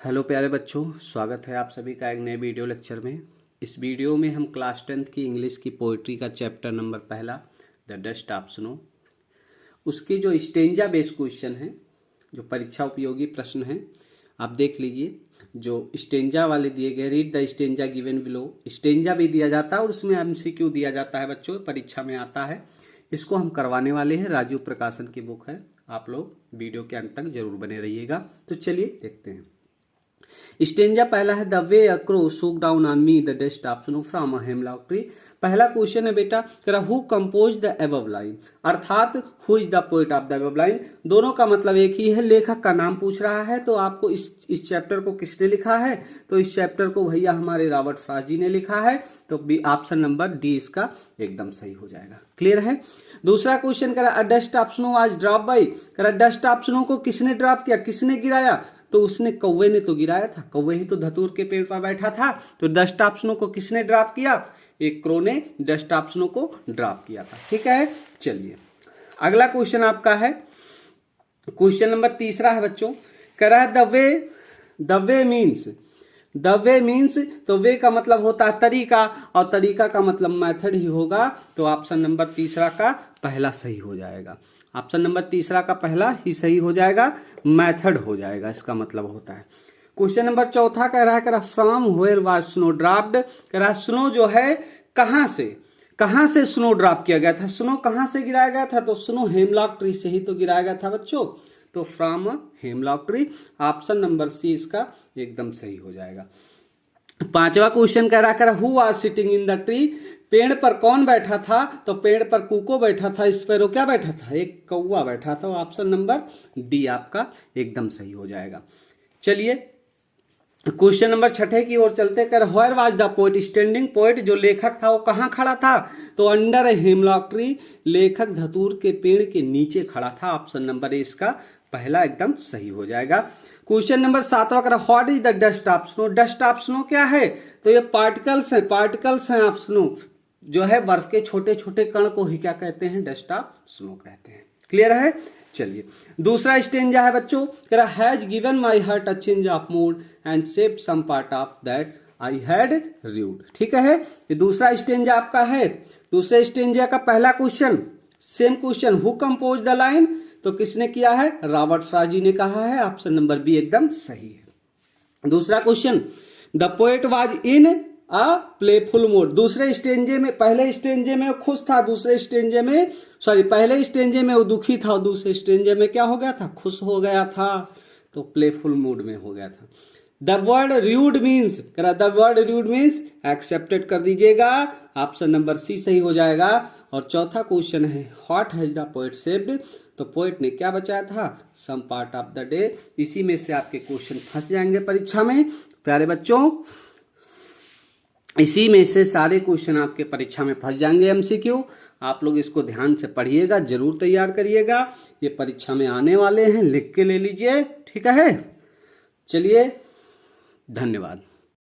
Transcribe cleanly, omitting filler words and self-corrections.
Hello प्यारे बच्चों, स्वागत है आप सभी का एक नए वीडियो लेक्चर में। इस वीडियो में हम क्लास 10th की इंग्लिश की पोइट्री का चैप्टर नंबर पहला द डस्ट ऑफ स्नो, उसके जो स्टेंजा बेस्ड क्वेश्चन हैं, जो परीक्षा उपयोगी प्रश्न हैं, आप देख लीजिए। जो स्टेंजा वाले दिए गए, read the stanza given below, stanza भी दिया जाता है और उसमें एमसीक्यू दिया जाता है बच्चों, परीक्षा में आता है। इसको हम करवाने वाले हैं, राजीव प्रकाशन की बुक है। आप लोग वीडियो के अंत तक जरूर बने रहिएगा। तो चलिए देखते हैं। स्टेंजा पहला है the way a crow shook down on me the dust of snow from a hemlock tree. पहला क्वेश्चन है बेटा, कह who compose the above line, अर्थात who is the poet of the above line. दोनों का मतलब एक ही है, लेखक का नाम पूछ रहा है। तो आपको इस चैप्टर को किसने लिखा है? तो इस चैप्टर को भैया हमारे रॉबर्ट फ्रॉस्ट जी ने लिखा है। तो बी ऑप्शन नंबर डी इसका एकदम सही हो जाएगा। क्लियर है। दूसरा क्वेश्चन कह रहा अ dust of snow was drop by, कह रहा डस्ट ऑफ स्नो को किसने ड्रॉप किया, किसने गिराया? तो उसने कौवे ने तो गिराया था, कौवे ही तो धतूर के पेड़ पर बैठा था। तो डस्ट ऑफ स्नो को किसने ड्रॉप किया? एक क्रो ने डस्ट ऑफ स्नो को ड्रॉप किया था। ठीक है, चलिए अगला क्वेश्चन आपका है, क्वेश्चन नंबर तीसरा है बच्चों। कह रहा है द वे मीन्स, तो वे का मतलब होता है तरीका, और तरीका का मतलब मेथड ही होगा। तो ऑप्शन नंबर तीसरा का पहला सही हो जाएगा। ऑप्शन नंबर तीसरा का पहला ही सही हो जाएगा, मेथड हो जाएगा, इसका मतलब होता है। क्वेश्चन नंबर चौथा कह रहा है from where was snow dropped, कह रहा है स्नो जो है कहां से स्नो ड्रॉप किया गया था, स्नो कहां से गिराया गया था? तो स्नो हेमलॉक ट्री से ही तो गिराया गया था बच्चों। तो from hemlock tree, option number C इसका एकदम सही हो जाएगा। पांचवा क्वेश्चन कह रहा who was sitting in the tree, पेड़ पर कौन बैठा था? तो पेड़ पर कुको बैठा था, स्पैरो क्या बैठा था? एक कौवा बैठा था। ऑप्शन नंबर डी आपका एकदम सही हो जाएगा। चलिए क्वेश्चन नंबर छठे की ओर चलते कर where was the poet standing, poet जो लेखक था वो कहां खड़ा था? तो अंडर ए हेमलॉक ट्री, लेखक धतूर के पेड़ के नीचे खड़ा था। ऑप्शन नंबर ए इसका पहला एकदम सही हो जाएगा। क्वेश्चन नंबर सातवां कर what is the dust of snow, dust of snow क्या है? तो ये पार्टिकल्स हैं ऑफ स्नो, जो है बर्फ के छोटे छोटे कण को ही क्या कहते हैं? डस्ट ऑफ स्नो कहते हैं। क्लियर है। चलिए दूसरा स्टेंजा है बच्चों, कह रहा has given my heart a change of mood and shaped some part of that I had rued. ठीक है, ये दूसरा स्टेंजा आपका है। दूसरे स्टेंजा का पहला question same question, who compose the line, तो किसने किया है? रॉबर्ट फ्रॉस्ट जी ने कहा है। ऑप्शन नंबर बी एकदम सही है। दूसरा question the poet was in a playful mode, दूसरे स्टेंजे में, पहले स्टेंजे में वो खुश था, दूसरे स्टेंजे में पहले स्टेंजे में वो दुखी था, दूसरे स्टेंजे में क्या हो गया था? खुश हो गया था। तो प्लेफुल मूड में हो गया था। The word rude means, the word rude means accepted कर दीजिएगा। ऑप्शन नंबर सी सही हो जाएगा। और चौथा क्वेश्चन है what has the poet saved, तो पोएट ने क्या बचाया था? Some part of the day. इसी में से आपके क्वेश्चन फंस जाएंगे परीक्षा में प्यारे बच्चों, इसी में से सारे क्वेश्चन आपके परीक्षा में फंस जाएंगे एमसीक्यू। आप लोग इसको ध्यान से पढ़िएगा, जरूर तैयार करिएगा, ये परीक्षा में आने वाले हैं, लिख के ले लीजिए। ठीक है, चलिए धन्यवाद।